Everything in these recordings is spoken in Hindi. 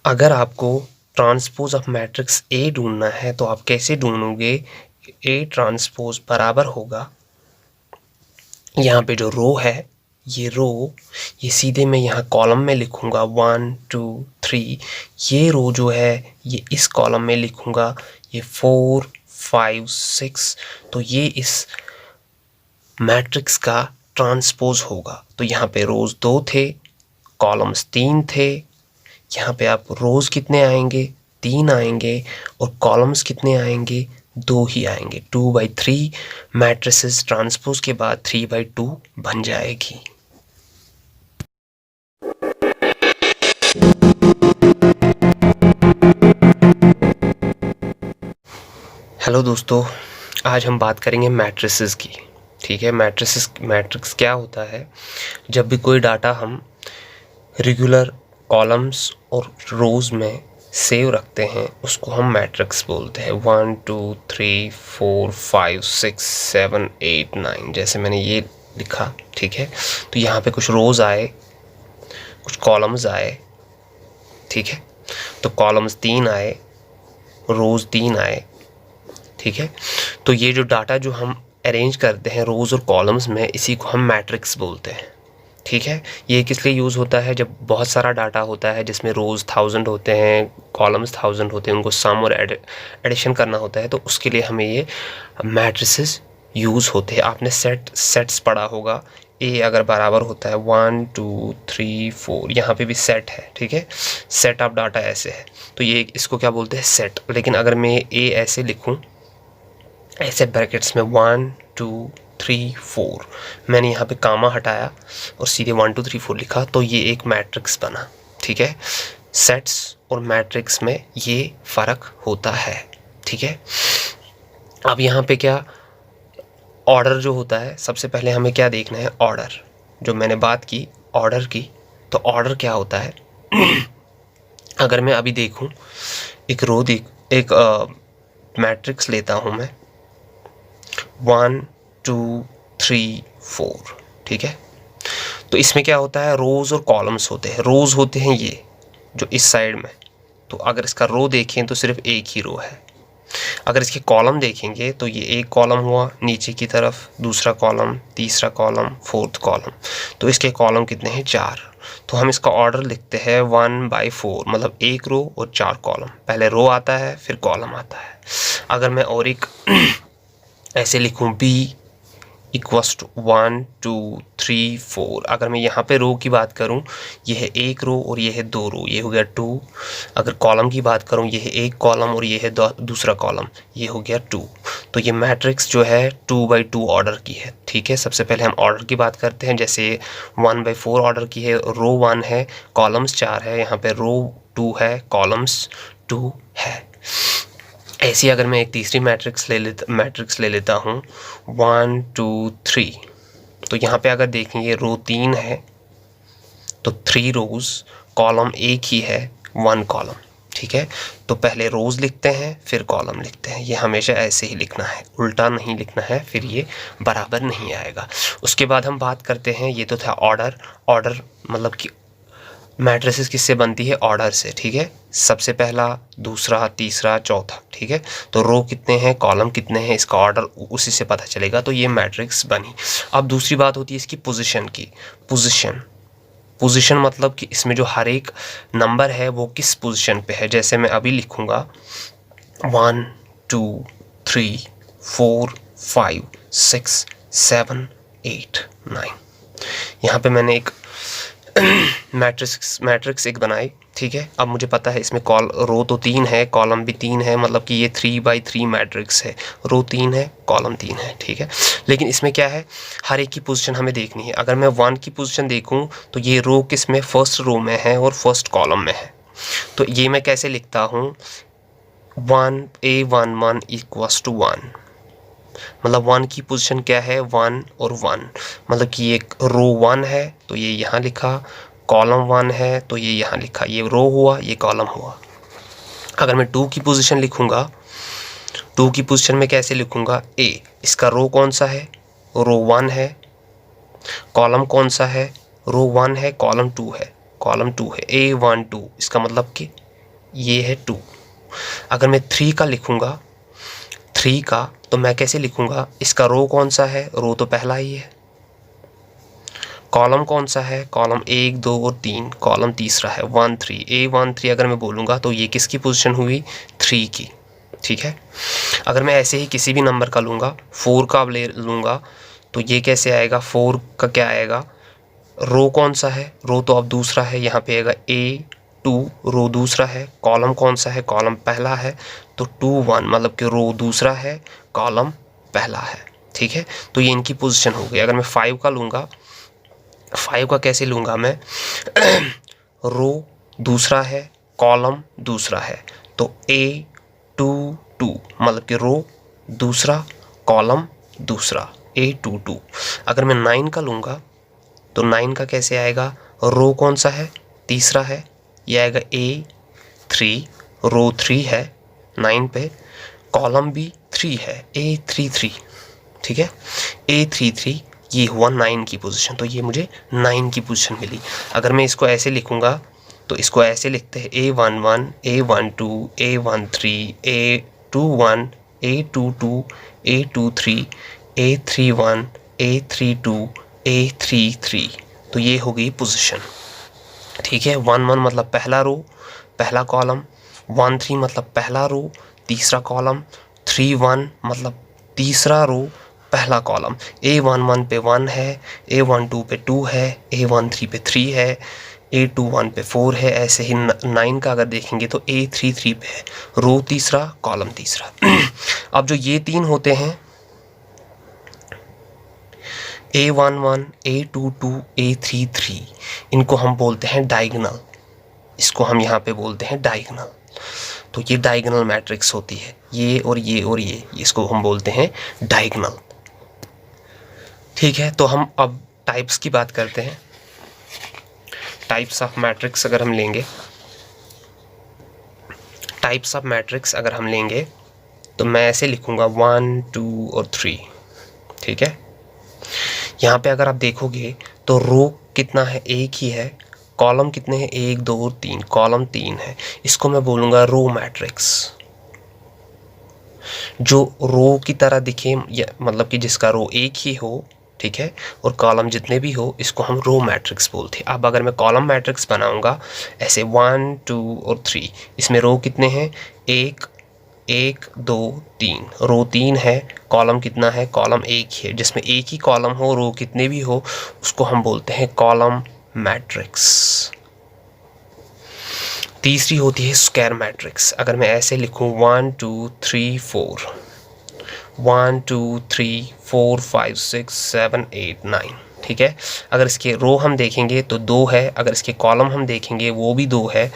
अगर आपको ट्रांसपोज ऑफ मैट्रिक्स ए ढूंढना है तो आप कैसे ढूंढोगे? ए ट्रांसपोज बराबर होगा, यहाँ पे जो रो है ये रो, ये सीधे मैं यहाँ कॉलम में लिखूँगा 1 2 3। ये रो जो है ये इस कॉलम में लिखूँगा, ये 4 5 6। तो ये इस मैट्रिक्स का ट्रांसपोज होगा। तो यहाँ पे रोज 2 थे, कॉलम्स 3 थे। यहाँ पे आप रोज कितने आएंगे? 3 आएंगे, और कॉलम्स कितने आएंगे? 2 ही आएंगे। 2/3 मैट्रिसेस ट्रांसपोज के बाद 3/2 बन जाएगी। हेलो दोस्तों, आज हम बात करेंगे मैट्रिसेस की। ठीक है, मैट्रिक्स क्या होता है? जब भी कोई डाटा हम रेगुलर कॉलम्स और रोज़ में सेव रखते हैं उसको हम मैट्रिक्स बोलते हैं। 1 2 3 4 5 6 7 8 9, जैसे मैंने ये लिखा। ठीक है, तो यहाँ पे कुछ रोज़ आए, कुछ कॉलम्स आए। ठीक है, तो कॉलम्स 3 आए, रोज़ 3 आए। ठीक है, तो ये जो डाटा जो हम अरेंज करते हैं रोज़ और कॉलम्स में, इसी को हम मैट्रिक्स बोलते हैं। ठीक है, ये किस लिए यूज़ होता है? जब बहुत सारा डाटा होता है जिसमें रोज़ 1000 होते हैं, कॉलम्स 1000 होते हैं, उनको सम और एडिशन करना होता है, तो उसके लिए हमें ये मैट्रिसेस यूज़ होते हैं। आपने सेट्स पढ़ा होगा। ए अगर बराबर होता है 1 2 3 4, यहाँ पे भी सेट है। ठीक है, सेट ऑफ डाटा ऐसे है, तो ये इसको क्या बोलते हैं? सेट। लेकिन अगर मैं ए ऐसे लिखूँ, ऐसे ब्रैकेट्स में 1 2 3 4, मैंने यहाँ पे कामा हटाया और सीधे 1 2 3 4 लिखा, तो ये एक मैट्रिक्स बना। ठीक है, सेट्स और मैट्रिक्स में ये फ़र्क होता है। ठीक है, अब यहाँ पे क्या ऑर्डर जो होता है, सबसे पहले हमें क्या देखना है? ऑर्डर। जो मैंने बात की ऑर्डर की, तो ऑर्डर क्या होता है? अगर मैं अभी देखूँ, एक मैट्रिक्स लेता हूँ मैं 1 2 3 4। ठीक है, तो इसमें क्या होता है? रोज़ और कॉलम्स होते हैं। रोज़ होते हैं ये जो इस साइड में, तो अगर इसका रो देखें तो सिर्फ एक ही रो है। अगर इसके कॉलम देखेंगे तो ये एक कॉलम हुआ नीचे की तरफ, दूसरा कॉलम, तीसरा कॉलम, फोर्थ कॉलम। तो इसके कॉलम कितने हैं? 4। तो हम इसका ऑर्डर लिखते हैं 1/4, मतलब एक रो और 4 कॉलम। पहले रो आता है फिर कॉलम आता है। अगर मैं और एक ऐसे लिखूं b इक्वस टू 1 2 3 4, अगर मैं यहाँ पे रो की बात करूँ, ये है एक रो और ये है 2 रो, ये हो गया 2। अगर कॉलम की बात करूँ, ये है एक कॉलम और ये है दूसरा कॉलम, ये हो गया 2। तो ये मैट्रिक्स जो है 2/2 ऑर्डर की है। ठीक है, सबसे पहले हम ऑर्डर की बात करते हैं। जैसे 1/4 ऑर्डर की है, रो 1 है, कॉलम्स 4 है, यहाँ पे रो 2 है, कॉलम्स 2 है। ऐसी अगर मैं एक तीसरी मैट्रिक्स ले लेता हूँ 1 2 3, तो यहाँ पे अगर देखेंगे रो 3 है तो 3 रोज़, कॉलम एक ही है, 1 कॉलम। ठीक है, तो पहले रोज़ लिखते हैं फिर कॉलम लिखते हैं। ये हमेशा ऐसे ही लिखना है, उल्टा नहीं लिखना है, फिर ये बराबर नहीं आएगा। उसके बाद हम बात करते हैं, ये तो था ऑर्डर। ऑर्डर मतलब कि मैट्रिसेस किससे बनती है? ऑर्डर से। ठीक है, सबसे पहला, दूसरा, तीसरा, चौथा। ठीक है, तो रो कितने हैं, कॉलम कितने हैं, इसका ऑर्डर उसी से पता चलेगा। तो ये मैट्रिक्स बनी। अब दूसरी बात होती है इसकी पोजीशन की। पोजीशन मतलब कि इसमें जो हर एक नंबर है वो किस पोजीशन पे है। जैसे मैं अभी लिखूँगा 1 2 3 4 5 6 7 8 9, यहाँ पे मैंने एक मैट्रिक्स एक बनाई। ठीक है, अब मुझे पता है इसमें रो तो 3 है, कॉलम भी 3 है, मतलब कि ये 3/3 मैट्रिक्स है। रो 3 है, कॉलम 3 है। ठीक है, लेकिन इसमें क्या है, हर एक की पोजीशन हमें देखनी है। अगर मैं 1 की पोजीशन देखूं तो ये रो किस में? फर्स्ट रो में है और फर्स्ट कॉलम में है। तो ये मैं कैसे लिखता हूँ? 1 इक्वस टू 1, मतलब 1 की पोजीशन क्या है? 1 और 1, मतलब कि ये रो 1 है तो ये यहाँ लिखा, कॉलम 1 है तो ये यहाँ लिखा, ये रो हुआ, ये कॉलम हुआ। अगर मैं 2 की पोजीशन लिखूँगा, 2 की पोजीशन में कैसे लिखूँगा? ए, इसका रो कौन सा है? रो 1 है। कॉलम कौन सा है? रो 1 है, कॉलम 2 है, कॉलम 2 है। A1 2, इसका मतलब कि ये है 2। अगर मैं 3 का लिखूँगा, 3 का, तो मैं कैसे लिखूँगा, इसका रो कौन सा है, रो तो पहला ही है। कॉलम कौन सा है, कॉलम 1 2 और 3, कॉलम तीसरा है 1 3। A1 3 अगर मैं बोलूँगा तो ये किसकी पोजीशन हुई, 3 की। ठीक है। अगर मैं ऐसे ही किसी भी नंबर का लूँगा, 4 का ले लूँगा, तो ये कैसे आएगा, 4 का क्या आएगा, रो कौन सा है, रो तो अब दूसरा है, यहाँ पे आएगा A2, रो दूसरा है। कॉलम कौन सा है, कॉलम पहला है, तो 2 1 मतलब कि रो दूसरा है, कॉलम पहला है। ठीक है, तो ये इनकी पोजीशन हो गई। अगर मैं 5 का लूँगा, 5 का कैसे लूँगा मैं, रो दूसरा है, कॉलम दूसरा है, तो A2 2 मतलब कि रो दूसरा, कॉलम दूसरा, A2 2। अगर मैं 9 का लूँगा तो 9 का कैसे आएगा, रो कौन सा है, तीसरा है, ये आएगा A3, रो 3 है 9 पे, कॉलम भी 3 है, A33। ठीक है, A33, ये हुआ 9 की पोजीशन, तो ये मुझे 9 की पोजीशन मिली। अगर मैं इसको ऐसे लिखूँगा तो इसको ऐसे लिखते हैं, A11 A12 A13 A21 A22 A23 A31 A32 A33, तो ये हो गई पोजीशन। ठीक है, 1 1 मतलब पहला रो पहला कॉलम, 1 3 मतलब पहला रो तीसरा कॉलम, 3 1 मतलब तीसरा रो पहला कॉलम। A11 पे 1 है, A12 पे 2 है, A13 पे 3 है, A21 पे 4 है। ऐसे ही 9 का अगर देखेंगे तो A33 पे है, रो तीसरा कॉलम तीसरा। अब जो ये तीन होते हैं, A11 A22 A33, इनको हम बोलते हैं डायगोनल। इसको हम यहाँ पे बोलते हैं डायगोनल। तो ये डायगोनल मैट्रिक्स होती है, ये और ये और ये, इसको हम बोलते हैं डायगोनल। ठीक है, तो हम अब टाइप्स की बात करते हैं। टाइप्स ऑफ मैट्रिक्स अगर हम लेंगे, टाइप्स ऑफ मैट्रिक्स अगर हम लेंगे तो मैं ऐसे लिखूँगा 1 2 और 3। ठीक है, यहाँ पे अगर आप देखोगे तो रो कितना है, एक ही है, कॉलम कितने हैं, 1 2 और 3, कॉलम 3 है। इसको मैं बोलूँगा रो मैट्रिक्स। जो रो की तरह दिखे, या मतलब कि जिसका रो एक ही हो, ठीक है, और कॉलम जितने भी हो, इसको हम रो मैट्रिक्स बोलते हैं। अब अगर मैं कॉलम मैट्रिक्स बनाऊंगा ऐसे 1 2 और 3, इसमें रो कितने हैं, 1 1 2 3, रो 3 है, कॉलम कितना है, कॉलम एक ही है। जिसमें एक ही कॉलम हो, रो कितने भी हो, उसको हम बोलते हैं कॉलम मैट्रिक्स। तीसरी होती है स्क्वायर मैट्रिक्स। अगर मैं ऐसे लिखूं 1 2 3 4, 1 2 3 4 5 6 7 8 9, ठीक है। अगर इसके रो हम देखेंगे तो 2 है, अगर इसके कॉलम हम देखेंगे वो भी 2 है,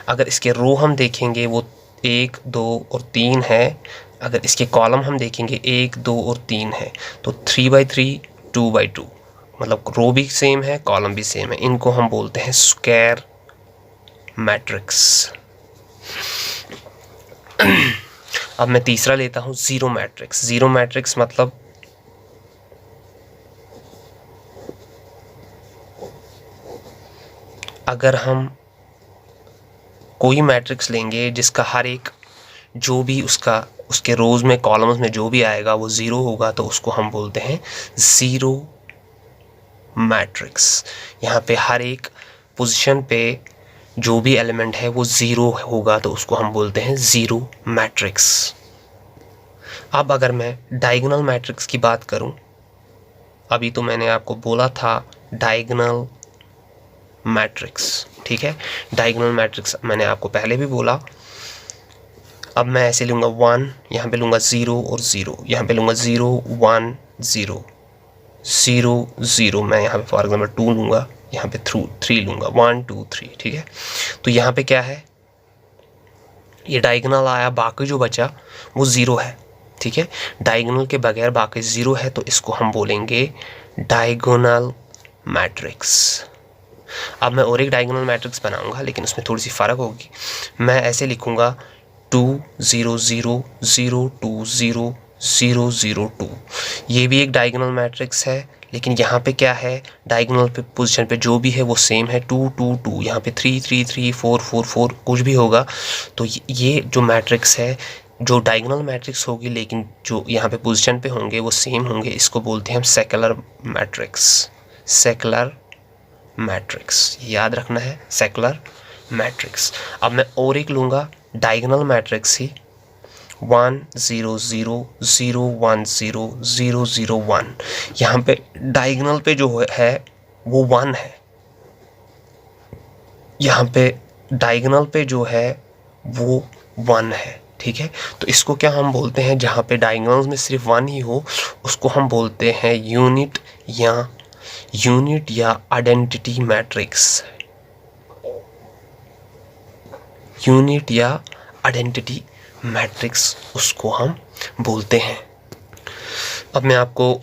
अगर इसके रो हम देखेंगे वो 1 2 और 3 है, अगर इसके कॉलम हम देखेंगे 1 2 और 3 है, तो 3/3 2/2, मतलब रो भी सेम है, कॉलम भी सेम है। इनको हम बोलते हैं स्क्वायर मैट्रिक्स। अब मैं तीसरा लेता हूं जीरो मैट्रिक्स। जीरो मैट्रिक्स मतलब अगर हम कोई मैट्रिक्स लेंगे जिसका हर एक जो भी उसके रोज में कॉलम्स में जो भी आएगा वो ज़ीरो होगा, तो उसको हम बोलते हैं ज़ीरो मैट्रिक्स। यहाँ पे हर एक पोजीशन पे जो भी एलिमेंट है वो ज़ीरो होगा, तो उसको हम बोलते हैं ज़ीरो मैट्रिक्स। अब अगर मैं डायगोनल मैट्रिक्स की बात करूं, अभी तो मैंने आपको बोला था डायगोनल मैट्रिक्स, ठीक है। डायगोनल मैट्रिक्स मैंने आपको पहले भी बोला। अब मैं ऐसे लूँगा 1, यहाँ पे लूँगा 0 और 0, यहाँ पे लूँगा 0 1 0 0 0, मैं यहाँ पे फॉर एग्जाम्पल 2 लूँगा, यहाँ पे 3 लूँगा, 1 2 3, ठीक है। तो यहाँ पे क्या है, ये डायगोनल आया, बाकी जो बचा वो 0 है, ठीक है। डायगोनल के बगैर बाकी 0 है, तो इसको हम बोलेंगे डायगोनल मैट्रिक्स। अब मैं और एक डायगोनल मैट्रिक्स बनाऊंगा, लेकिन उसमें थोड़ी सी फ़र्क होगी। मैं ऐसे लिखूंगा 2 0 0 0 2 0 0 0 2। ये भी एक डायगोनल मैट्रिक्स है, लेकिन यहाँ पे क्या है, डायगोनल पे पोजीशन पे जो भी है वो सेम है, 2 2 2, यहाँ पे 3 3 3 4 4 4 कुछ भी होगा। तो ये जो मैट्रिक्स है, जो डायगोनल मैट्रिक्स होगी लेकिन जो यहाँ पे पोजीशन पे होंगे वो सेम होंगे, इसको बोलते हैं हम सेकुलर मैट्रिक्स। सेकुलर मैट्रिक्स याद रखना है, सेकुलर मैट्रिक्स। अब मैं और एक लूँगा डायगोनल मैट्रिक्स ही, 1 0 0 0 1 0 0 0 1। यहाँ पे डायगोनल पे जो है वो 1 है, यहाँ पे डायगोनल पे जो है वो 1 है, ठीक है। तो इसको क्या हम बोलते हैं, जहाँ पे डायगोनल्स में सिर्फ 1 ही हो उसको हम बोलते हैं यूनिट या आइडेंटिटी मैट्रिक्स। यूनिट या आइडेंटिटी मैट्रिक्स उसको हम बोलते हैं। अब मैं आपको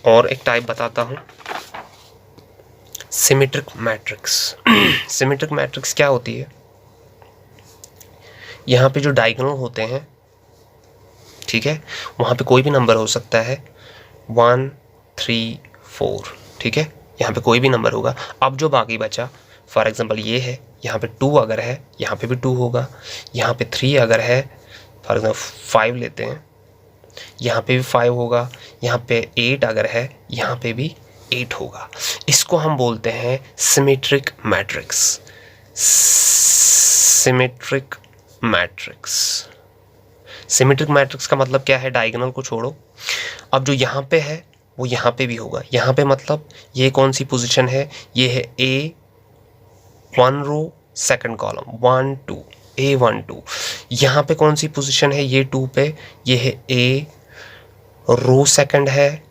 और एक टाइप बताता हूँ, सिमेट्रिक मैट्रिक्स। सिमेट्रिक मैट्रिक्स क्या होती है, यहाँ पे जो डायगोनल होते हैं, ठीक है, वहाँ पे कोई भी नंबर हो सकता है, 1 3 4, ठीक है, यहाँ पे कोई भी नंबर होगा। अब जो बाकी बचा, फॉर एग्जांपल ये है, यहाँ पे 2 अगर है यहाँ पे भी 2 होगा, यहाँ पे 3 अगर है, फॉर एग्जांपल 5 लेते हैं, यहाँ पे भी 5 होगा, यहाँ पे 8 अगर है यहाँ पे भी 8 होगा। इसको हम बोलते हैं symmetric matrix. Symmetric matrix. Symmetric matrix का मतलब क्या है, डायगोनल को छोड़ो, अब जो यहाँ पे है वो यहाँ पे भी होगा। यहाँ पे मतलब ये कौन सी पोजीशन है, ये है A1 row second column 1 2, A1 2। यहाँ पे कौन सी पोजीशन है, ये 2 पे, ये है A रो सेकंड है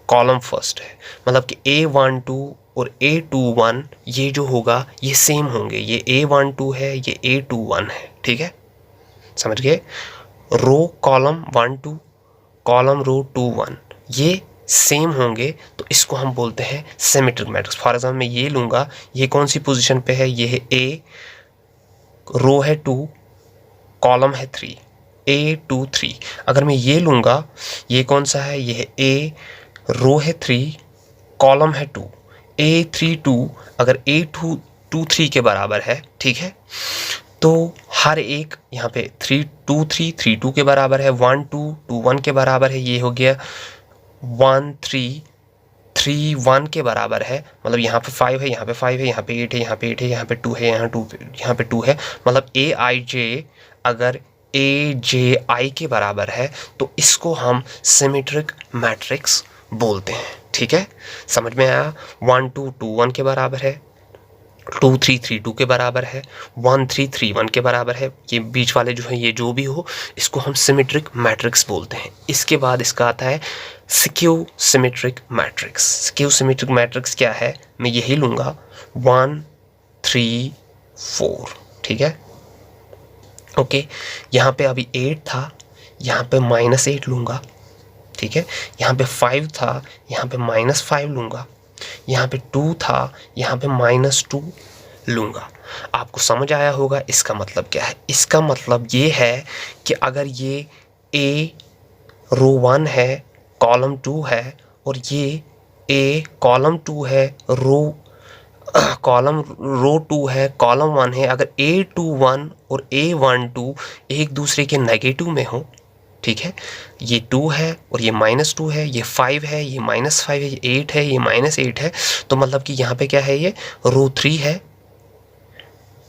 कॉलम फर्स्ट है। मतलब कि A12 और A21 ये जो होगा ये सेम होंगे, ये A12 है ये A21 है, ठीक है, समझ गए। रो कॉलम 1 2, कॉलम रो 2 1 ये सेम होंगे, तो इसको हम बोलते हैं सिमेट्रिक मैट्रिक्स। फॉर एग्जाम्पल मैं ये लूँगा, ये कौन सी पोजीशन पे है, ये है A, रो है 2, कॉलम है 3, A2 3। अगर मैं ये लूँगा, ये कौन सा है, ये है A, रो है 3, कॉलम है 2, A3 2, अगर A2 2 3 के बराबर है, ठीक है, तो हर एक यहाँ पे 3 2 3 3 2 के बराबर है, 1 2 2 1 के बराबर है, ये हो गया 1 3 3 1 के बराबर है। मतलब यहाँ पे 5 है, यहाँ पे 5 है, यहाँ पे 8 है, यहाँ पे 8 है, यहाँ पे 2 है, यहाँ पे 2 है। मतलब AIJ अगर AJI के बराबर है तो इसको हम सिमेट्रिक मैट्रिक्स बोलते हैं, ठीक है, समझ में आया। 1 2 2 1 के बराबर है, 2 3 3 2 के बराबर है, 1 3 3 1 के बराबर है, ये बीच वाले जो है ये जो भी हो इसको हम सिमेट्रिक मैट्रिक्स बोलते हैं। इसके बाद इसका आता है skew symmetric matrix. Skew symmetric matrix क्या है, मैं यही लूँगा 1 3 4, ठीक है, ओके। यहाँ पे अभी 8 था, यहाँ पे -8 लूँगा, ठीक है, यहाँ पे 5 था, यहाँ पे -5 लूँगा, यहाँ पे 2 था, यहाँ पे -2 लूँगा। आपको समझ आया होगा इसका मतलब क्या है। इसका मतलब ये है कि अगर ये A रो 1 है, कॉलम 2 है, और ये A कॉलम 2 है, कॉलम रो 2 है, कॉलम 1 है, अगर A21 और A12 एक दूसरे के नेगेटिव में हो, ठीक है, ये 2 है और ये -2 है, ये 5 है, ये -5 है, ये 8 है, ये -8 है, तो मतलब कि यहाँ पे क्या है, ये रो 3 है,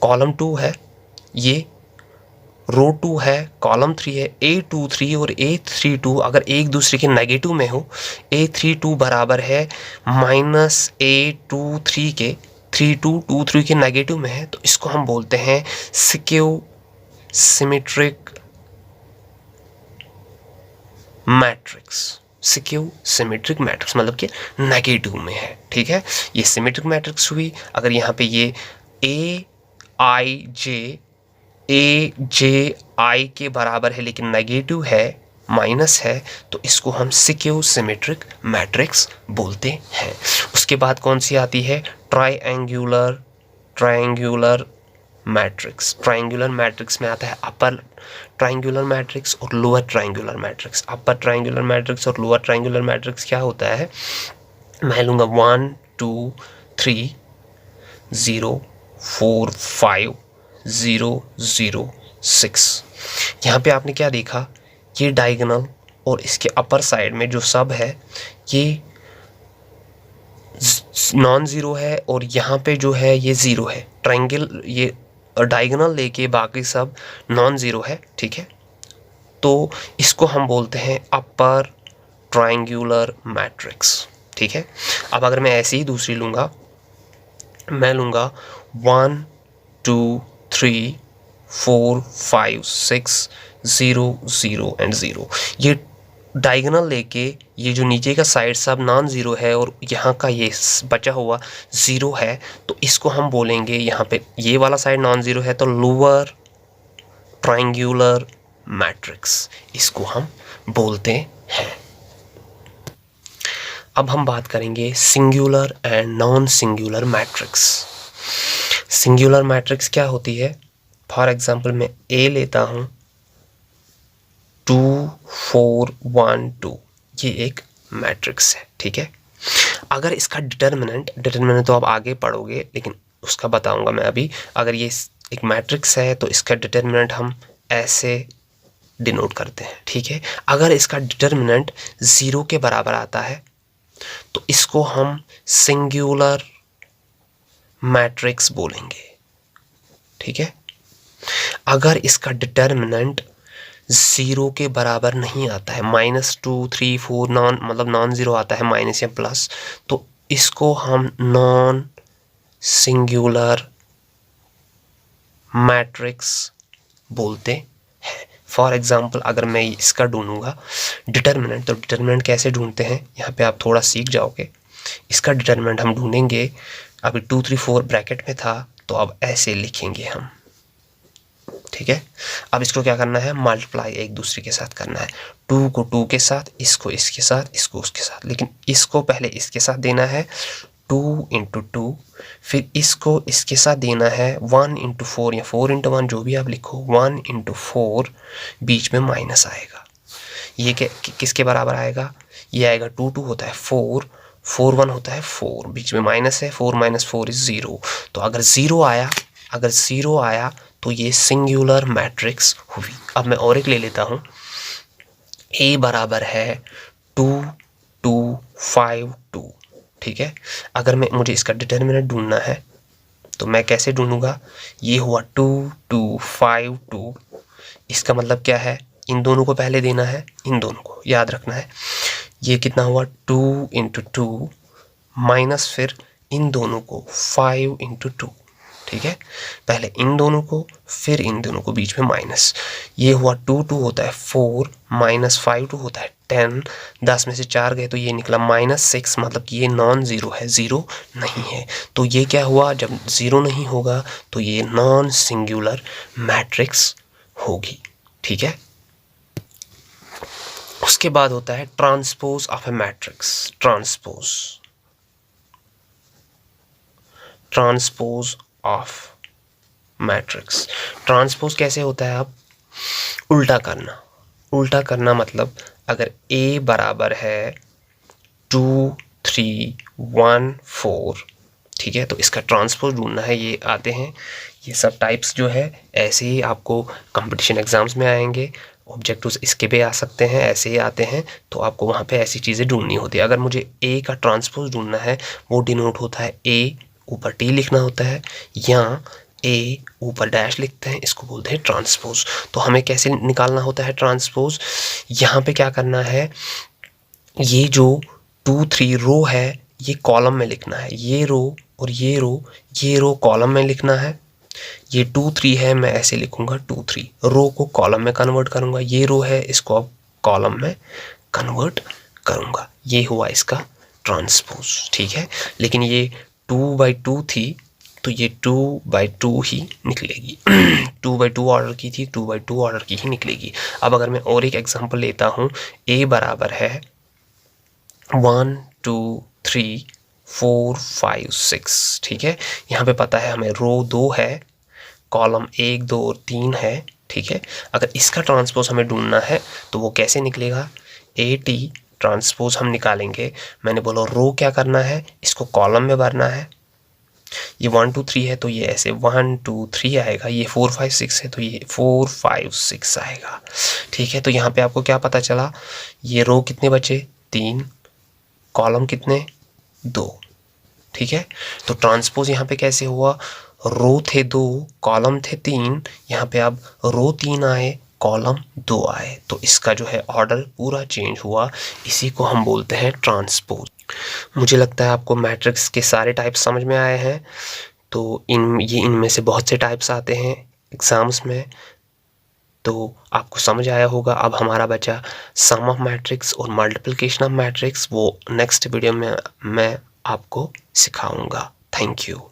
कॉलम 2 है, ये रो 2 है, कॉलम 3 है, A23 और A32 अगर एक दूसरे के नेगेटिव में हो, A32 बराबर है -A23 के, 3223 के नेगेटिव में है, तो इसको हम बोलते हैं skew symmetric matrix. Skew symmetric matrix मतलब कि नेगेटिव में है, ठीक है, ये सिमेट्रिक मैट्रिक्स हुई। अगर यहाँ पे ये AJ के बराबर है लेकिन नेगेटिव है, माइनस है, तो इसको हम स्क्यू सिमेट्रिक मैट्रिक्स बोलते हैं। उसके बाद कौन सी आती है, ट्रायंगुलर मैट्रिक्स। ट्राइंगुलर मैट्रिक्स में आता है अपर ट्राइंगुलर मैट्रिक्स और lower triangular matrix. Upper triangular matrix और लोअर ट्राइंगुलर मैट्रिक्स क्या होता है, मैं लूँगा 1 2 3 0 4 5 0 0 6। यहाँ पे आपने क्या देखा, ये डायगोनल और इसके अपर साइड में जो सब है ये नॉन ज़ीरो है और यहाँ पे जो है ये ज़ीरो है। ट्रायंगल ये डायगोनल लेके बाकी सब नॉन ज़ीरो है, ठीक है। तो इसको हम बोलते हैं अपर ट्रायंगुलर मैट्रिक्स, ठीक है। अब अगर मैं ऐसे ही दूसरी लूँगा, मैं लूँगा 1 2 3 4 5 6 0 0 एंड 0। ये डायगोनल लेके ये जो नीचे का साइड सब नॉन ज़ीरो है और यहाँ का ये बचा हुआ ज़ीरो है, तो इसको हम बोलेंगे, यहाँ पे ये वाला साइड नॉन ज़ीरो है तो लोअर ट्रायंगुलर मैट्रिक्स इसको हम बोलते हैं। अब हम बात करेंगे singular and non singular matrix. Singular matrix क्या होती है, फॉर एग्जांपल मैं ए लेता हूँ 2 4 1 2, ये एक मैट्रिक्स है, ठीक है। अगर इसका डिटर्मिनेंट तो आप आगे पढ़ोगे लेकिन उसका बताऊंगा मैं अभी। अगर ये एक मैट्रिक्स है तो इसका डिटर्मिनेंट हम ऐसे डिनोट करते हैं, ठीक है। अगर इसका डिटर्मिनेंट 0 के बराबर आता है तो इसको हम सिंगुलर मैट्रिक्स बोलेंगे, ठीक है। अगर इसका डिटर्मिनेंट 0 के बराबर नहीं आता है, -2 3 4 नॉन ज़ीरो आता है, माइनस या प्लस, तो इसको हम नॉन सिंगुलर मैट्रिक्स बोलते हैं। फॉर एग्जांपल अगर मैं इसका ढूंढूंगा डिटर्मिनेंट, तो डिटर्मिनेंट कैसे ढूंढते हैं यहाँ पे आप थोड़ा सीख जाओगे। इसका डिटर्मिनेंट हम ढूंढेंगे, अभी 2 3 4 ब्रैकेट में था तो अब ऐसे लिखेंगे हम, ठीक है। अब इसको क्या करना है, मल्टीप्लाई एक दूसरे के साथ करना है। 2 को 2 के साथ, इसको इसके साथ, इसको उसके साथ, लेकिन इसको पहले इसके साथ देना है 2 × 2, फिर इसको इसके साथ देना है 1 × 4 या 4 × 1 जो भी आप लिखो, 1 × 4, बीच में माइनस आएगा। ये किसके बराबर आएगा, ये आएगा 2 2 होता है 4 4 1 होता है 4, बीच में माइनस है, 4 - 4 = 0। तो अगर ज़ीरो आया तो ये सिंगुलर मैट्रिक्स हुई। अब मैं और एक ले लेता हूँ, A बराबर है 2 2 5 2, ठीक है। अगर मुझे इसका डिटर्मिनेंट ढूंढना है तो मैं कैसे ढूंढूंगा, ये हुआ 2 2 5 2, इसका मतलब क्या है, इन दोनों को पहले देना है, इन दोनों को याद रखना है। ये कितना हुआ 2 × 2 माइनस फिर इन दोनों को 5 × 2, ठीक है। पहले इन दोनों को फिर इन दोनों को, बीच में माइनस। ये हुआ 2 2 होता है 4 -5 2 होता है 10, 10 में से 4 गए तो ये निकला -6, मतलब कि ये नॉन ज़ीरो है, ज़ीरो नहीं है। तो ये क्या हुआ, जब ज़ीरो नहीं होगा तो ये नॉन सिंगुलर मैट्रिक्स होगी, ठीक है। उसके बाद होता है transpose of A matrix. Transpose of matrix, transpose कैसे होता है, आप उल्टा करना मतलब अगर A बराबर है 2 3 1 4, ठीक है, तो इसका ट्रांसपोज ढूंढना है। ये आते हैं, ये सब टाइप्स जो है ऐसे ही आपको कंपटीशन एग्जाम्स में आएंगे, ऑब्जेक्टिव्स इसके पे आ सकते हैं, ऐसे ही आते हैं, तो आपको वहाँ पे ऐसी चीज़ें ढूंढनी होती है। अगर मुझे A का ट्रांसपोज ढूंढना है, वो डिनोट होता है A ऊपर T लिखना होता है, या A ऊपर डैश लिखते हैं, इसको बोलते हैं ट्रांसपोज। तो हमें कैसे निकालना होता है ट्रांसपोज, यहाँ पे क्या करना है, ये जो 2 3 रो है ये कॉलम में लिखना है, ये रो और ये रो कॉलम में लिखना है। ये 2 3 है, मैं ऐसे लिखूंगा 2 3, रो को कॉलम में कन्वर्ट करूंगा। ये रो है, इसको अब कॉलम में कन्वर्ट करूंगा। ये हुआ इसका ट्रांसपोज, ठीक है। लेकिन ये 2/2 थी तो ये 2/2 ही निकलेगी। 2/2 ऑर्डर की थी, 2/2 ऑर्डर की ही निकलेगी। अब अगर मैं और एक एग्जांपल लेता हूँ, A बराबर है 1 2 3 4 5 6, ठीक है। यहाँ पे पता है हमें रो 2 है, कॉलम 1, 2 और 3 है, ठीक है। अगर इसका ट्रांसपोज हमें ढूंढना है तो वो कैसे निकलेगा, AT ट्रांसपोज हम निकालेंगे। मैंने बोला रो क्या करना है, इसको कॉलम में भरना है। ये 1 2 3 है तो ये ऐसे 1 2 3 आएगा, ये 4 5 6 है तो ये 4 5 6 आएगा, ठीक है। तो यहाँ पे आपको क्या पता चला, ये रो कितने बचे 3, कॉलम कितने 2, ठीक है। तो ट्रांसपोज यहाँ पे कैसे हुआ, रो थे 2, कॉलम थे 3, यहाँ पे अब रो 3 आए, कॉलम 2 आए, तो इसका जो है ऑर्डर पूरा चेंज हुआ। इसी को हम बोलते हैं ट्रांसपोज। मुझे लगता है आपको मैट्रिक्स के सारे टाइप्स समझ में आए हैं। तो इनमें से बहुत से टाइप्स आते हैं एग्ज़ाम्स में, तो आपको समझ आया होगा। अब हमारा बचा सम ऑफ मैट्रिक्स और मल्टीप्लिकेशन ऑफ मैट्रिक्स, वो नेक्स्ट वीडियो में मैं आपको सिखाऊंगा। Thank you.